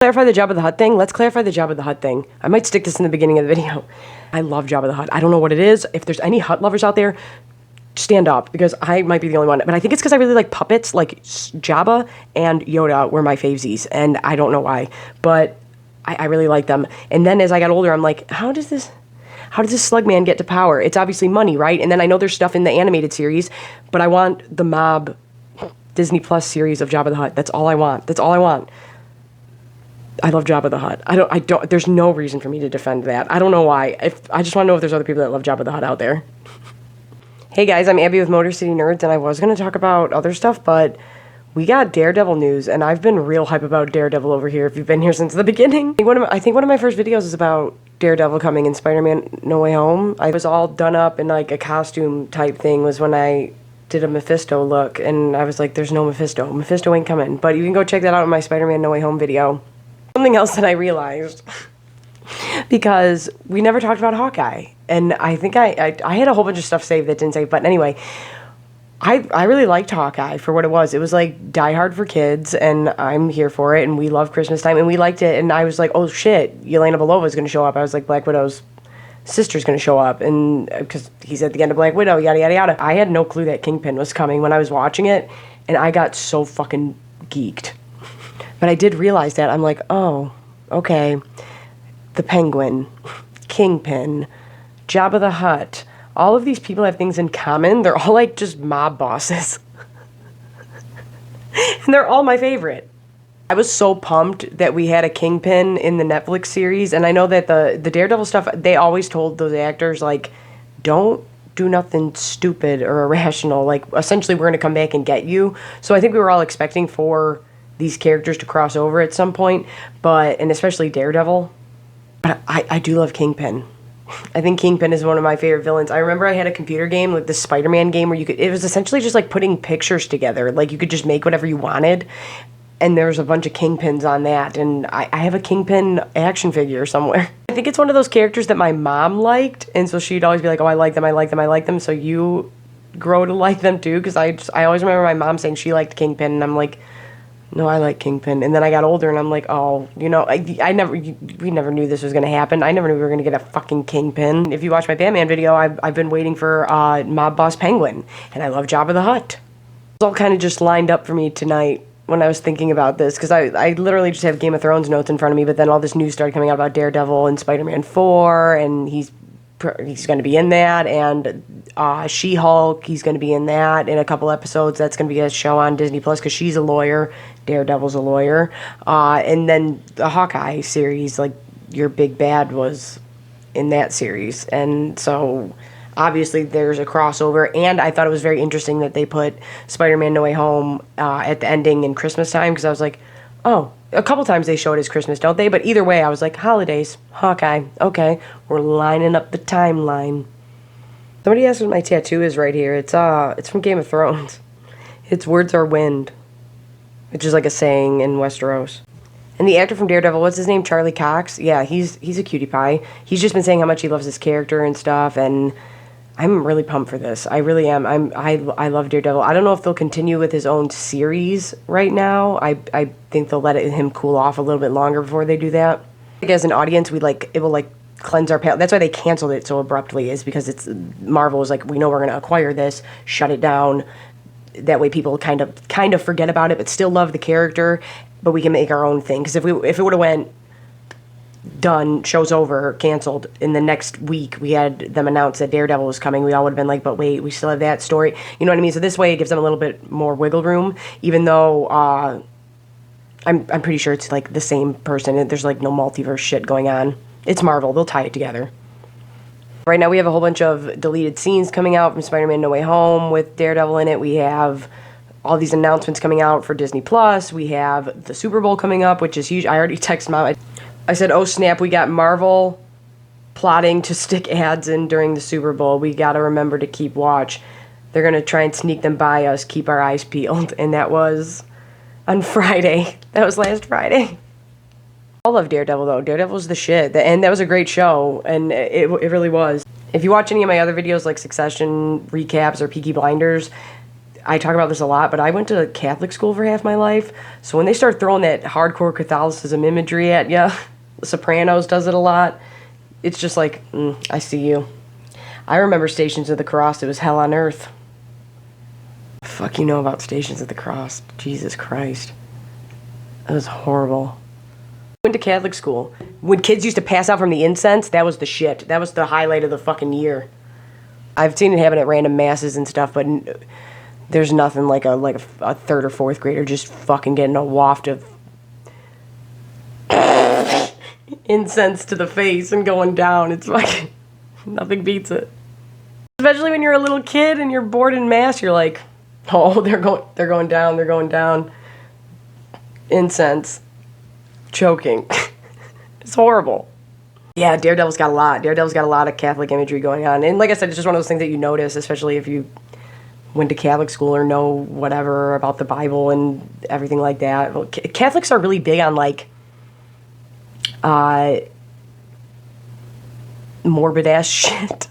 Clarify the Jabba the Hutt thing. Let's clarify the Jabba the Hutt thing. I might stick this in the beginning of the video. I love Jabba the Hutt. I don't know what it is. If there's any Hutt lovers out there, stand up, because I might be the only one. But I think it's because I really like puppets. Like Jabba and Yoda were my favesies, and I don't know why, but I really like them. And then as I got older, I'm like, how does this slug man get to power? It's obviously money, right? And then I know there's stuff in the animated series, but I want the Mob Disney Plus series of Jabba the Hutt. That's all I want. That's all I want. I love Jabba the Hutt. I don't, there's no reason for me to defend that. I don't know why. I just want to know if there's other people that love Jabba the Hutt out there. Hey guys, I'm Abby with Motor City Nerds, and I was going to talk about other stuff, but we got Daredevil news, and I've been real hype about Daredevil over here if you've been here since the beginning. I think one of my first videos is about Daredevil coming in Spider-Man No Way Home. I was all done up in like a costume type thing was when I did a Mephisto look, and I was like, there's no Mephisto. Mephisto ain't coming. But you can go check that out in my Spider-Man No Way Home video. Something else that I realized, because we never talked about Hawkeye, and I think I had a whole bunch of stuff saved that didn't save, but anyway, I really liked Hawkeye for what it was. It was like Die Hard for kids, and I'm here for it, and we love Christmas time, and we liked it, and I was like, oh shit, Yelena Belova's gonna show up. I was like, Black Widow's sister's gonna show up, and because he's at the end of Black Widow, yada yada yada. I had no clue that Kingpin was coming when I was watching it, and I got so fucking geeked. But I did realize that. I'm like, oh, okay. The Penguin, Kingpin, Jabba the Hutt. All of these people have things in common. They're all like just mob bosses. And they're all my favorite. I was so pumped that we had a Kingpin in the Netflix series. And I know that the Daredevil stuff, they always told those actors, like, don't do nothing stupid or irrational. Like, essentially, we're going to come back and get you. So I think we were all expecting for these characters to cross over at some point, and especially Daredevil. But I do love Kingpin. I think Kingpin is one of my favorite villains. I remember I had a computer game, like the Spiderman game, where it was essentially just like putting pictures together. Like you could just make whatever you wanted, and there's a bunch of Kingpins on that, and I have a Kingpin action figure somewhere. I think it's one of those characters that my mom liked, and so she'd always be like, oh, I like them, I like them, I like them, so you grow to like them too, because I always remember my mom saying she liked Kingpin, and I'm like, no, I like Kingpin. And then I got older, and I'm like, oh, you know, we never knew this was going to happen. I never knew we were going to get a fucking Kingpin. If you watch my Batman video, I've been waiting for Mob Boss Penguin, and I love Jabba the Hutt. It's all kind of just lined up for me tonight when I was thinking about this, because I literally just have Game of Thrones notes in front of me, but then all this news started coming out about Daredevil and Spider-Man 4, and he's going to be in that, and She-Hulk, he's going to be in that in a couple episodes. That's going to be a show on Disney Plus because she's a lawyer. Daredevil's a lawyer. And then the Hawkeye series, like your big bad was in that series. And so obviously there's a crossover, and I thought it was very interesting that they put Spider-Man No Way Home at the ending in Christmas time, because I was like, oh, a couple times they show it as Christmas, don't they? But either way, I was like, holidays, Hawkeye, okay, we're lining up the timeline. Somebody asked what my tattoo is right here. It's from Game of Thrones. It's words are wind, which is like a saying in Westeros. And the actor from Daredevil, what's his name? Charlie Cox? Yeah, he's a cutie pie. He's just been saying how much he loves his character and stuff, and I'm really pumped for this. I really am. I love Daredevil. I don't know if they'll continue with his own series right now. I think they'll let him cool off a little bit longer before they do that. I think as an audience, it will cleanse our palate. That's why they canceled it so abruptly, is because Marvel was like, we know we're going to acquire this, shut it down. That way people kind of forget about it, but still love the character, but we can make our own thing. Because if it would have went done, show's over, canceled, in the next week we had them announce that Daredevil was coming, we all would have been like, but wait, we still have that story. You know what I mean? So this way it gives them a little bit more wiggle room, even though I'm pretty sure it's like the same person. There's like no multiverse shit going on. It's Marvel. They'll tie it together. Right now we have a whole bunch of deleted scenes coming out from Spider-Man No Way Home with Daredevil in it. We have all these announcements coming out for Disney Plus. We have the Super Bowl coming up, which is huge. I already texted Mom. I said, oh snap, we got Marvel plotting to stick ads in during the Super Bowl. We got to remember to keep watch. They're going to try and sneak them by us, keep our eyes peeled. And that was on Friday. That was last Friday. I love Daredevil, though. Daredevil's the shit. And that was a great show, and it really was. If you watch any of my other videos, like Succession recaps or Peaky Blinders, I talk about this a lot, but I went to Catholic school for half my life. So when they start throwing that hardcore Catholicism imagery at you, The Sopranos does it a lot. It's just like, I see you. I remember Stations of the Cross. It was hell on earth. Fuck you know about Stations of the Cross. Jesus Christ. That was horrible. Went to Catholic school. When kids used to pass out from the incense, that was the shit. That was the highlight of the fucking year. I've seen it happen at random masses and stuff, but there's nothing like a third or fourth grader just fucking getting a waft of incense to the face and going down. It's fucking, nothing beats it. Especially when you're a little kid and you're bored in mass, you're like, oh, they're going down. Incense. Choking. It's horrible. Yeah, Daredevil's got a lot. Daredevil's got a lot of Catholic imagery going on. And like I said, it's just one of those things that you notice, especially if you went to Catholic school or know whatever about the Bible and everything like that. Well, Catholics are really big on, like, morbid-ass shit.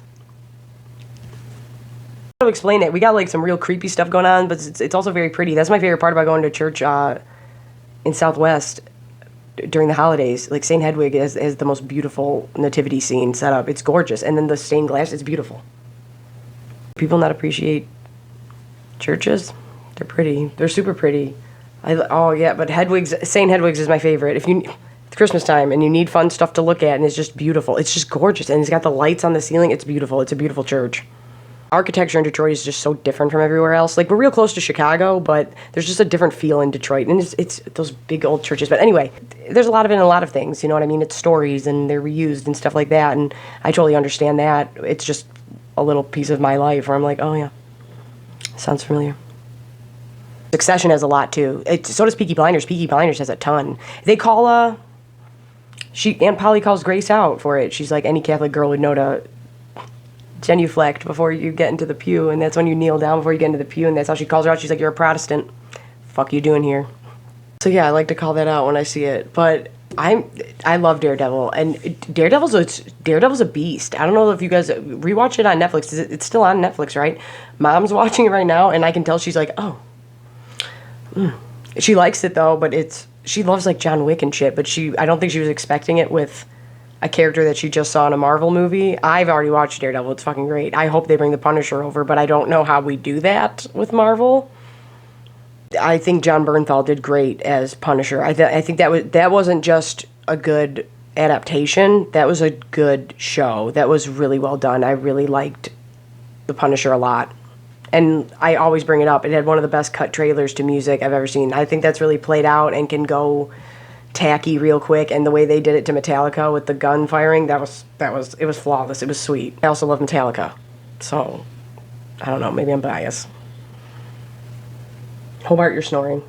To explain it, we got, like, some real creepy stuff going on, but it's also very pretty. That's my favorite part about going to church in Southwest during the holidays. Like, St. Hedwig has the most beautiful nativity scene set up. It's gorgeous. And then the stained glass is beautiful. People not appreciate churches? They're pretty. They're super pretty. Oh, yeah, but St. Hedwig's is my favorite. It's Christmas time, and you need fun stuff to look at, and it's just beautiful. It's just gorgeous. And it's got the lights on the ceiling. It's beautiful. It's a beautiful church. Architecture in Detroit is just so different from everywhere else. Like, we're real close to Chicago, but there's just a different feel in Detroit. And it's those big old churches. But anyway, there's a lot of it in a lot of things. You know what I mean? It's stories, and they're reused and stuff like that. And I totally understand that. It's just a little piece of my life where I'm like, oh, yeah, sounds familiar. Succession has a lot, too. So does Peaky Blinders. Peaky Blinders has a ton. They call, Aunt Polly calls Grace out for it. She's like, any Catholic girl would know to genuflect before you get into the pew, and that's when you kneel down before you get into the pew, and that's how she calls her out. She's like, you're a Protestant. Fuck you doing here? So yeah, I like to call that out when I see it. But I love Daredevil, and Daredevil's a beast. I don't know if you guys rewatch it on Netflix. It's still on Netflix, right? Mom's watching it right now, and I can tell she's like, oh. She likes it though, but she loves like John Wick and shit, but I don't think she was expecting it with a character that she just saw in a Marvel movie. I've already watched Daredevil. It's fucking great. I hope they bring the Punisher over, but I don't know how we do that with Marvel. I think John Bernthal did great as Punisher. I think that wasn't just a good adaptation. That was a good show. That was really well done. I really liked the Punisher a lot. And I always bring it up. It had one of the best cut trailers to music I've ever seen. I think that's really played out and can go tacky real quick, and the way they did it to Metallica with the gun firing, it was flawless. It was sweet. I also love Metallica, so I don't know, maybe I'm biased. Hobart, you're snoring.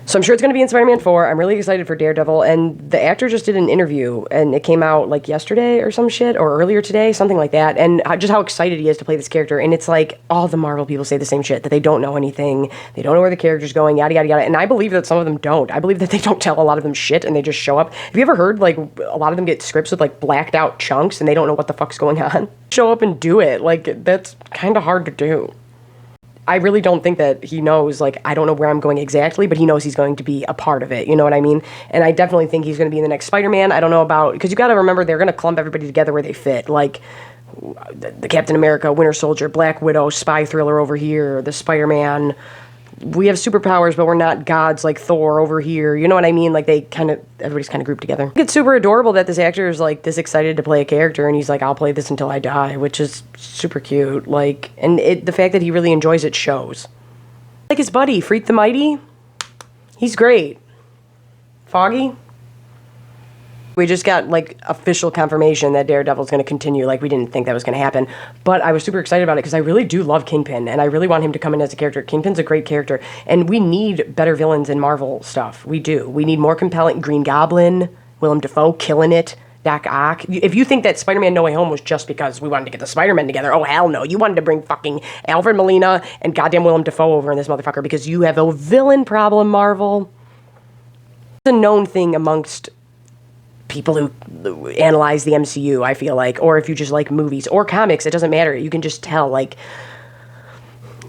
So I'm sure it's going to be in Spider-Man 4. I'm really excited for Daredevil, and the actor just did an interview, and it came out like yesterday or some shit, or earlier today, something like that, and just how excited he is to play this character. And it's like all the Marvel people say the same shit, that they don't know anything, they don't know where the character's going, yada yada yada. And I believe that some of them don't. I believe that they don't tell a lot of them shit, and they just show up. Have you ever heard like a lot of them get scripts with like blacked out chunks and they don't know what the fuck's going on? Show up and do it. Like, that's kind of hard to do. I really don't think that he knows, like, I don't know where I'm going exactly, but he knows he's going to be a part of it, you know what I mean? And I definitely think he's going to be in the next Spider-Man. I don't know about, because you got to remember, they're going to clump everybody together where they fit, like the Captain America, Winter Soldier, Black Widow, spy thriller over here, the Spider-Man. We have superpowers, but we're not gods like Thor over here. You know what I mean? Like, everybody's kind of grouped together. It's super adorable that this actor is, like, this excited to play a character, and he's like, I'll play this until I die, which is super cute. Like, and the fact that he really enjoys it shows. Like his buddy, Freak the Mighty. He's great. Foggy. We just got, like, official confirmation that Daredevil's going to continue. Like, we didn't think that was going to happen. But I was super excited about it because I really do love Kingpin, and I really want him to come in as a character. Kingpin's a great character, and we need better villains in Marvel stuff. We do. We need more compelling. Green Goblin, Willem Dafoe, killing it. Doc Ock. If you think that Spider-Man No Way Home was just because we wanted to get the Spider-Men together, oh, hell no. You wanted to bring fucking Alfred Molina and goddamn Willem Dafoe over in this motherfucker because you have a villain problem, Marvel. It's a known thing amongst people who analyze the MCU, I feel like, or if you just like movies or comics, it doesn't matter. You can just tell, like,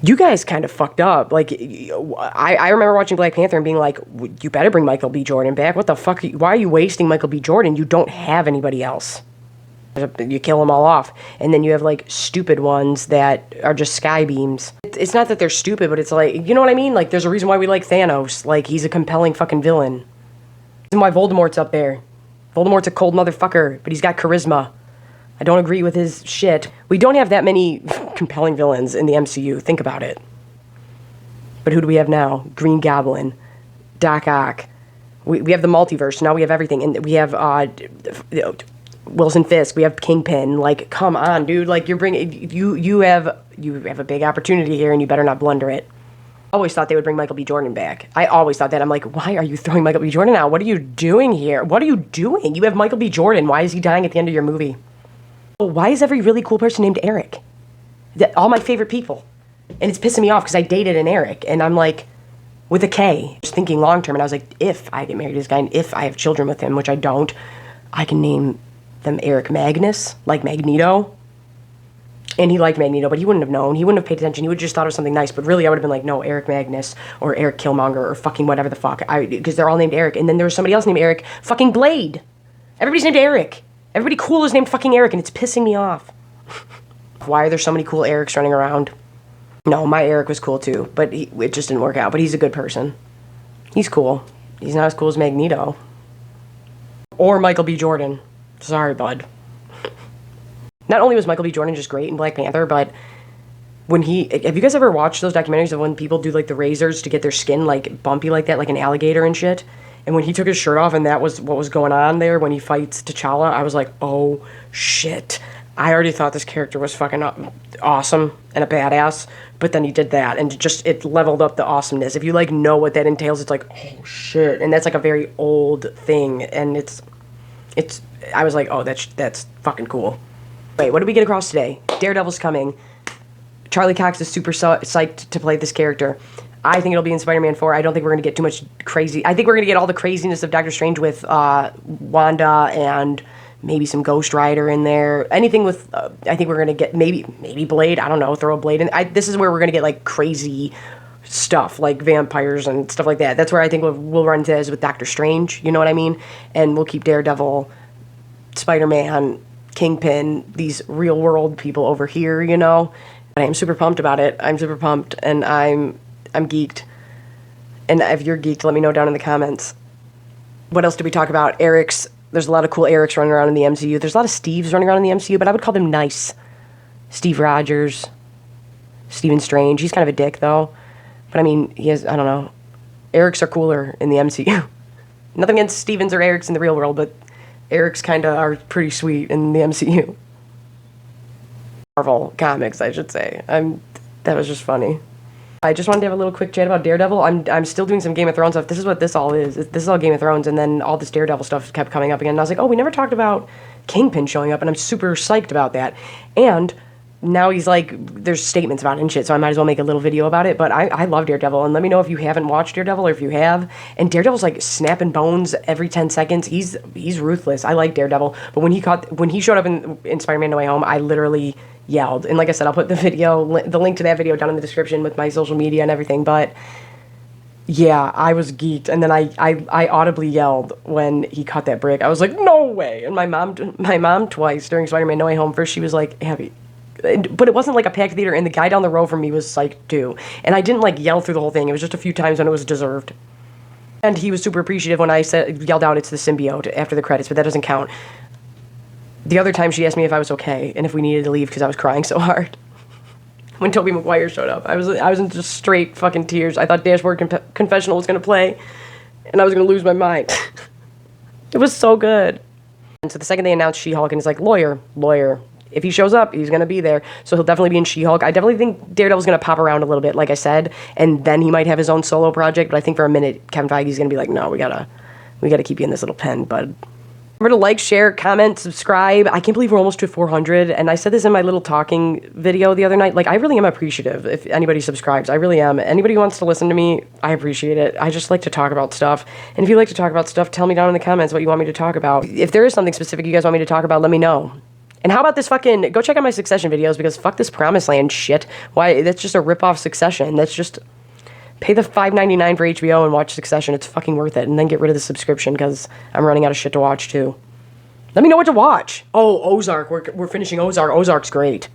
You guys kind of fucked up. Like, I remember watching Black Panther and being like, you better bring Michael B. Jordan back. What the fuck? Why are you wasting Michael B. Jordan? You don't have anybody else. You kill them all off. And then you have, like, stupid ones that are just sky beams. It's not that they're stupid, but it's like, you know what I mean? Like, there's a reason why we like Thanos. Like, he's a compelling fucking villain. Reason why Voldemort's up there. Voldemort's a cold motherfucker, but he's got charisma. I don't agree with his shit. We don't have that many compelling villains in the MCU. Think about it. But who do we have now? Green Goblin. Doc Ock. We have the multiverse. Now we have everything. And we have Wilson Fisk. We have Kingpin. Like, come on, dude. Like, you're bringing... You have a big opportunity here, and you better not blunder it. I always thought they would bring Michael B. Jordan back. I always thought that. I'm like, why are you throwing Michael B. Jordan out? What are you doing here? What are you doing? You have Michael B. Jordan. Why is he dying at the end of your movie? Why is every really cool person named Eric? All my favorite people. And it's pissing me off because I dated an Eric. And I'm like, with a K. Just thinking long term. And I was like, if I get married to this guy and if I have children with him, which I don't, I can name them Eric Magnus, like Magneto. And he liked Magneto, but he wouldn't have known. He wouldn't have paid attention. He would have just thought it was something nice. But really, I would have been like, no, Eric Magnus or Eric Killmonger or fucking whatever the fuck. Because they're all named Eric. And then there was somebody else named Eric. Fucking Blade. Everybody's named Eric. Everybody cool is named fucking Eric, and it's pissing me off. Why are there so many cool Erics running around? No, my Eric was cool too, but it just didn't work out. But he's a good person. He's cool. He's not as cool as Magneto. Or Michael B. Jordan. Sorry, bud. Not only was Michael B. Jordan just great in Black Panther, but when have you guys ever watched those documentaries of when people do like the razors to get their skin like bumpy like that, like an alligator and shit? And when he took his shirt off and that was what was going on there when he fights T'Challa, I was like, oh, shit. I already thought this character was fucking awesome and a badass, but then he did that, and it leveled up the awesomeness. If you, like, know what that entails, it's like, oh, shit. And that's, like, a very old thing, and I was like, oh, that's fucking cool. Wait, what did we get across today? Daredevil's coming. Charlie Cox is super psyched to play this character. I think it'll be in Spider-Man 4. I don't think we're going to get too much crazy. I think we're going to get all the craziness of Doctor Strange with Wanda and maybe some Ghost Rider in there. Anything with, I think we're going to get maybe Blade. I don't know, throw a Blade in. This is where we're going to get like crazy stuff, like vampires and stuff like that. That's where I think we'll run into this with Doctor Strange, you know what I mean? And we'll keep Daredevil, Spider-Man, Kingpin, these real-world people over here, you know? I am super pumped about it. I'm super pumped, and I'm geeked. And if you're geeked, let me know down in the comments. What else did we talk about? Erics. There's a lot of cool Erics running around in the MCU. There's a lot of Steves running around in the MCU, but I would call them nice. Steve Rogers. Stephen Strange. He's kind of a dick, though. But, I mean, he has, I don't know. Erics are cooler in the MCU. Nothing against Stevens or Erics in the real world, but Erics kind of are pretty sweet in the MCU. Marvel Comics, I should say. That was just funny. I just wanted to have a little quick chat about Daredevil. I'm still doing some Game of Thrones stuff. This is what this all is. This is all Game of Thrones, and then all this Daredevil stuff kept coming up again. And I was like, oh, we never talked about Kingpin showing up, and I'm super psyched about that. And now he's like, there's statements about it and shit, so I might as well make a little video about it. But I love Daredevil, and let me know if you haven't watched Daredevil or if you have. And Daredevil's like snapping bones every 10 seconds. He's ruthless. I like Daredevil. But when he showed up in Spider-Man No Way Home, I literally yelled. And like I said, I'll put the link to that video down in the description with my social media and everything. But yeah, I was geeked. And then I audibly yelled when he caught that brick. I was like, no way. And my mom twice during Spider-Man No Way Home, first she was like, Abby. But it wasn't like a packed theater, and the guy down the row from me was psyched too. And I didn't like yell through the whole thing. It was just a few times when it was deserved. And he was super appreciative when I yelled out, it's the symbiote after the credits, but that doesn't count. The other time she asked me if I was okay and if we needed to leave because I was crying so hard. When Tobey Maguire showed up, I was in just straight fucking tears. I thought Dashboard Confessional was going to play, and I was going to lose my mind. It was so good. And so the second they announced She-Hulk, and it's like, lawyer. If he shows up, he's going to be there. So he'll definitely be in She-Hulk. I definitely think Daredevil's going to pop around a little bit, like I said, and then he might have his own solo project. But I think for a minute, Kevin Feige's going to be like, no, we gotta keep you in this little pen, bud. Remember to like, share, comment, subscribe. I can't believe we're almost to 400. And I said this in my little talking video the other night. Like, I really am appreciative if anybody subscribes. I really am. Anybody who wants to listen to me, I appreciate it. I just like to talk about stuff. And if you like to talk about stuff, tell me down in the comments what you want me to talk about. If there is something specific you guys want me to talk about, let me know. And how about this fucking... Go check out my Succession videos, because fuck this Promised Land shit. Why? That's just a rip-off Succession. That's just... Pay the $5.99 for HBO and watch Succession. It's fucking worth it. And then get rid of the subscription, because I'm running out of shit to watch, too. Let me know what to watch. Oh, Ozark. We're finishing Ozark. Ozark's great.